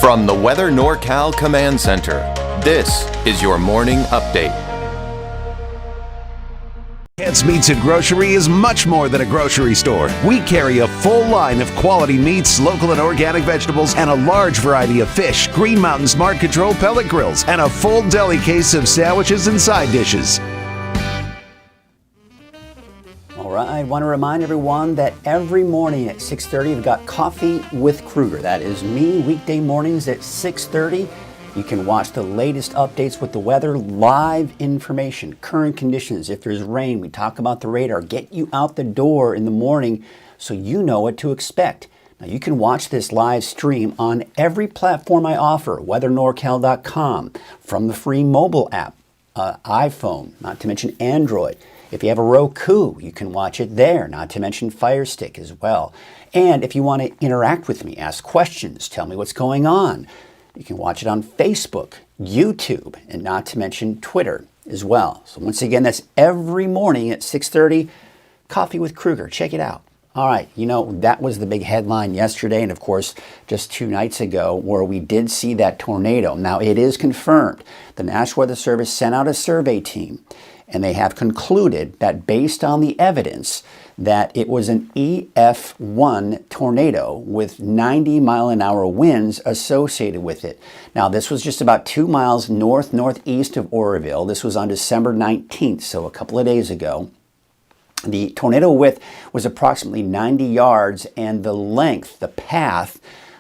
From the Weather NorCal Command Center, this is your morning update. Heads Meats and Grocery is much more than a grocery store. We carry a full line of quality meats, local and organic vegetables, and a large variety of fish, Green Mountain Smart Control pellet grills, and a full deli case of sandwiches and side dishes. All right, I want to remind everyone that every morning at 6:30 we've got Coffee with Krueger. That is me, weekday mornings at 6:30. You can watch the latest updates with the weather, live information, current conditions. If there's rain, we talk about the radar, get you out the door in the morning so you know what to expect. Now you can watch this live stream on every platform I offer, weathernorcal.com, from the free mobile app, iPhone, not to mention Android. If you have a Roku, you can watch it there, not to mention Fire Stick as well. And if you want to interact with me, ask questions, tell me what's going on, you can watch it on Facebook, YouTube, and not to mention Twitter as well. So once again, that's every morning at 6:30, Coffee with Krueger. Check it out. All right, you know, that was the big headline yesterday and, of course, just 2 nights ago where we did see that tornado. Now, it is confirmed. The National Weather Service sent out a survey team, and they have concluded that based on the evidence that it was an EF1 tornado with 90-mile-an-hour winds associated with it. Now, this was just about 2 miles northeast of Oroville. This was on December 19th, so a couple of days ago. The tornado width was approximately 90 yards, and the length, the path,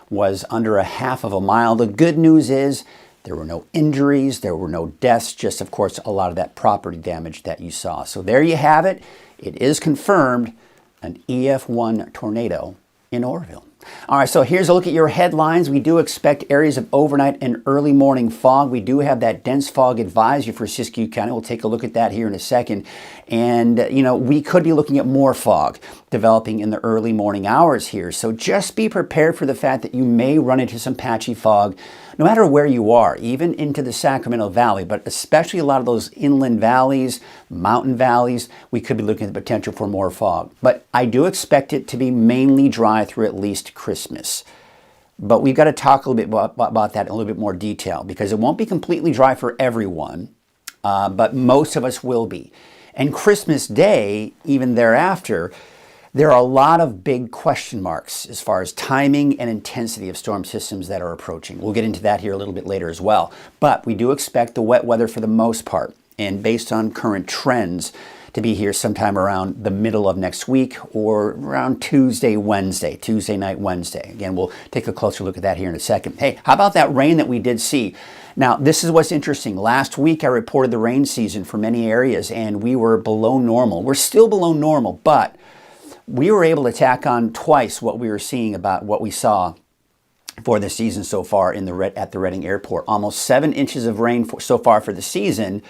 was under a half of a mile. The good news is there were no injuries, there were no deaths, just, of course, a lot of that property damage that you saw. So there you have it. It is confirmed, an EF1 tornado in Oroville. All right, so here's a look at your headlines. We do expect areas of overnight and early morning fog. We do have that dense fog advisory for Siskiyou County. We'll take a look at that here in a second. And, you know, we could be looking at more fog developing in the early morning hours here. So just be prepared for the fact that you may run into some patchy fog no matter where you are, even into the Sacramento Valley, but especially a lot of those inland valleys, mountain valleys, we could be looking at the potential for more fog. But I do expect it to be mainly dry through at least Christmas. But we've got to talk a little bit about that in a little bit more detail because it won't be completely dry for everyone, but most of us will be. And Christmas Day, even thereafter, there are a lot of big question marks as far as timing and intensity of storm systems that are approaching. We'll get into that here a little bit later as well. But we do expect the wet weather for the most part, and based on current trends, to be here sometime around the middle of next week or around Tuesday night, Wednesday. Again, we'll take a closer look at that here in a second. Hey, how about that rain that we did see? Now, this is what's interesting. Last week, I reported the rain season for many areas, and we were below normal. We're still below normal, but we were able to tack on twice what we were seeing about what we saw for the season so far at the Redding Airport. Almost 7 inches of rain so far for the season.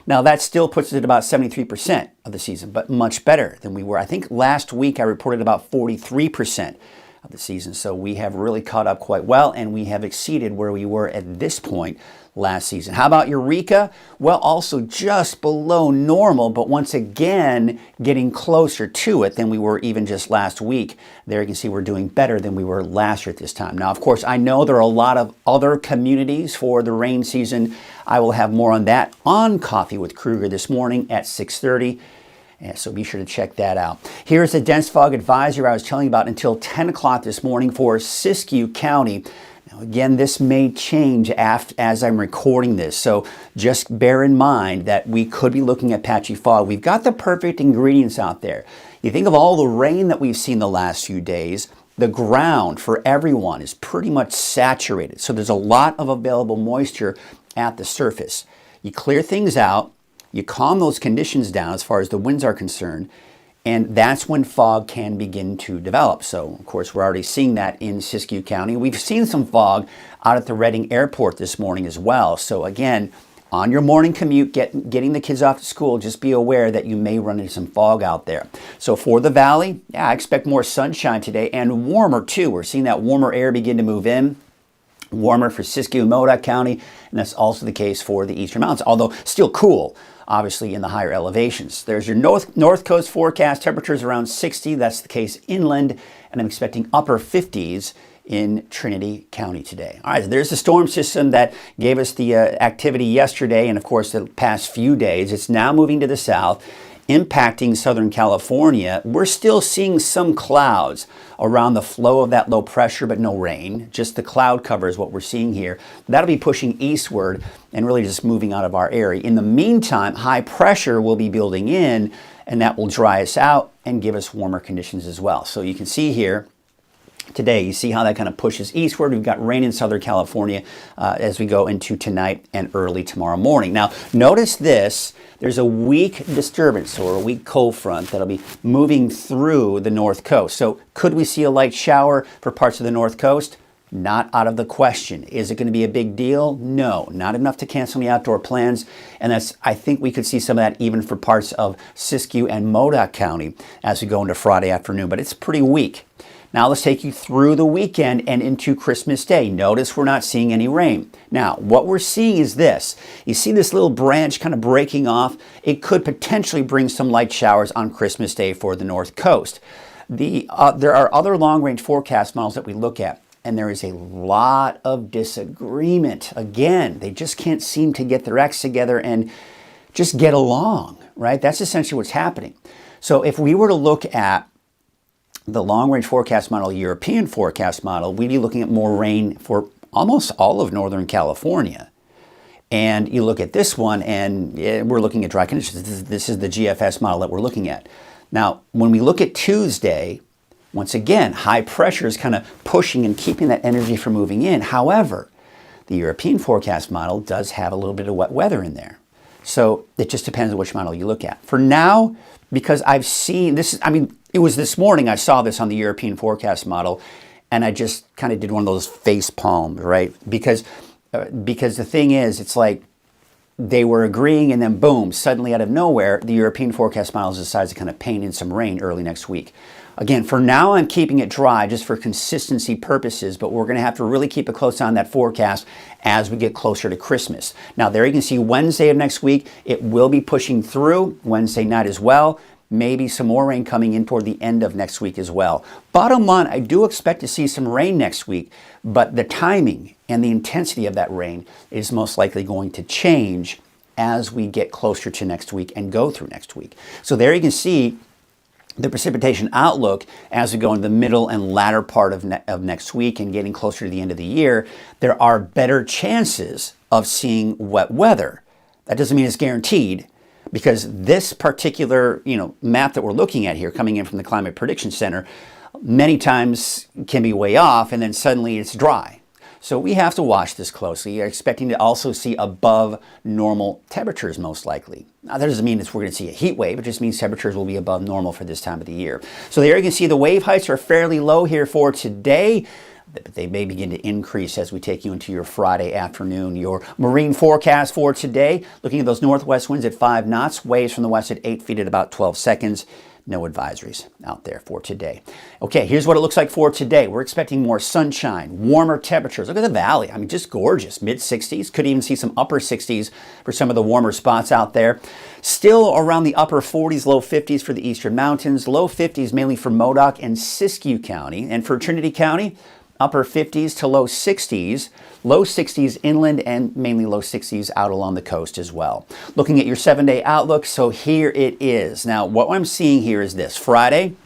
Now, that still puts it at about 73% of the season, but much better than we were. I think last week I reported about 43% of the season. So we have really caught up quite well, and we have exceeded where we were at this point last season. How about Eureka? Well, also just below normal, but once again, getting closer to it than we were even just last week. There you can see we're doing better than we were last year at this time. Now, of course, I know there are a lot of other communities for the rain season. I will have more on that on Coffee with Krueger this morning at 6:30. And so be sure to check that out. Here's the dense fog advisory I was telling you about until 10 o'clock this morning for Siskiyou County. Now, again, this may change as I'm recording this, so just bear in mind that we could be looking at patchy fog. We've got the perfect ingredients out there. You think of all the rain that we've seen the last few days, the ground for everyone is pretty much saturated, so there's a lot of available moisture at the surface. You clear things out, you calm those conditions down as far as the winds are concerned, and that's when fog can begin to develop. So, of course, we're already seeing that in Siskiyou County. We've seen some fog out at the Redding Airport this morning as well. So, again, on your morning commute, getting the kids off to school, just be aware that you may run into some fog out there. So for the valley, yeah, I expect more sunshine today and warmer too. We're seeing that warmer air begin to move in. Warmer for Siskiyou and Modoc County, and that's also the case for the eastern mountains, although still cool, obviously, in the higher elevations. There's your north coast forecast, temperatures around 60. That's the case inland, and I'm expecting upper 50s in Trinity County today. All right, so there's the storm system that gave us the activity yesterday and, of course, the past few days. It's now moving to the south, impacting Southern California. We're still seeing some clouds around the flow of that low pressure, but no rain. Just the cloud cover is what we're seeing here. That'll be pushing eastward and really just moving out of our area. In the meantime, high pressure will be building in, and that will dry us out and give us warmer conditions as well. So you can see here, today, you see how that kind of pushes eastward. We've got rain in Southern California as we go into tonight and early tomorrow morning. Now, notice this. There's a weak disturbance or a weak cold front that'll be moving through the north coast. So could we see a light shower for parts of the north coast? Not out of the question. Is it going to be a big deal? No, not enough to cancel the outdoor plans. And I think we could see some of that even for parts of Siskiyou and Modoc County as we go into Friday afternoon, but it's pretty weak. Now let's take you through the weekend and into Christmas Day. Notice we're not seeing any rain. Now, what we're seeing is this. You see this little branch kind of breaking off? It could potentially bring some light showers on Christmas Day for the North Coast. There are other long-range forecast models that we look at, and there is a lot of disagreement. Again, they just can't seem to get their acts together and just get along, right? That's essentially what's happening. So if we were to look at the long-range forecast model, European forecast model, we'd be looking at more rain for almost all of Northern California. And you look at this one, and we're looking at dry conditions. This is the GFS model that we're looking at. Now, when we look at Tuesday, once again, high pressure is kind of pushing and keeping that energy from moving in. However, the European forecast model does have a little bit of wet weather in there. So it just depends on which model you look at. For now, because I've seen this, it was this morning I saw this on the European forecast model, and I just kind of did one of those face palms, right? Because the thing is, it's like they were agreeing, and then boom, suddenly out of nowhere, the European forecast model decides to kind of paint in some rain early next week. Again, for now, I'm keeping it dry just for consistency purposes, but we're going to have to really keep a close eye on that forecast as we get closer to Christmas. Now, there you can see Wednesday of next week, it will be pushing through Wednesday night as well. Maybe some more rain coming in toward the end of next week as well. Bottom line, I do expect to see some rain next week, but the timing and the intensity of that rain is most likely going to change as we get closer to next week and go through next week. So there you can see the precipitation outlook as we go into the middle and latter part of next week and getting closer to the end of the year. There are better chances of seeing wet weather. That doesn't mean it's guaranteed, because this particular map that we're looking at here, coming in from the Climate Prediction Center, many times can be way off, and then suddenly it's dry. So we have to watch this closely. You're expecting to also see above normal temperatures most likely. Now, that doesn't mean we're going to see a heat wave. It just means temperatures will be above normal for this time of the year. So there you can see the wave heights are fairly low here for today, but they may begin to increase as we take you into your Friday afternoon. Your marine forecast for today, looking at those northwest winds at 5 knots, waves from the west at 8 feet at about 12 seconds. No advisories out there for today. Okay, here's what it looks like for today. We're expecting more sunshine, warmer temperatures. Look at the valley. Just gorgeous. Mid-60s. Could even see some upper 60s for some of the warmer spots out there. Still around the upper 40s, low 50s for the eastern mountains. Low 50s mainly for Modoc and Siskiyou County. And for Trinity County, upper 50s to low 60s, low 60s inland, and mainly low 60s out along the coast as well. Looking at your 7-day outlook, so here it is. Now, what I'm seeing here is this. Friday,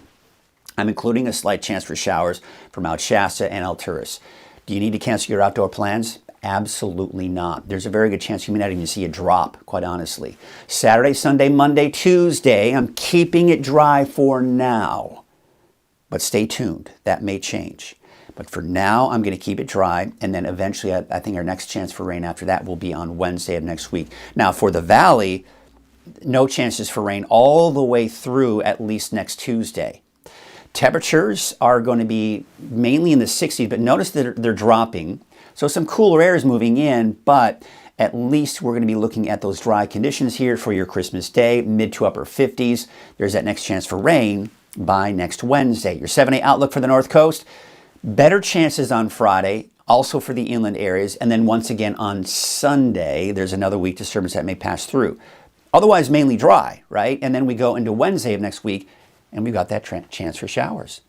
I'm including a slight chance for showers for Mount Shasta and Alturas. Do you need to cancel your outdoor plans? Absolutely not. There's a very good chance you may not even see a drop, quite honestly. Saturday, Sunday, Monday, Tuesday, I'm keeping it dry for now. But stay tuned. That may change. But for now, I'm going to keep it dry, and then eventually I think our next chance for rain after that will be on Wednesday of next week. Now, for the valley, no chances for rain all the way through at least next Tuesday. Temperatures are going to be mainly in the 60s, but notice that they're dropping. So some cooler air is moving in, but at least we're going to be looking at those dry conditions here for your Christmas Day, mid to upper 50s. There's that next chance for rain by next Wednesday. Your 7-day outlook for the North Coast. Better chances on Friday, also for the inland areas, and then once again on Sunday, there's another weak disturbance that may pass through. Otherwise, mainly dry, right? And then we go into Wednesday of next week, and we've got that chance for showers.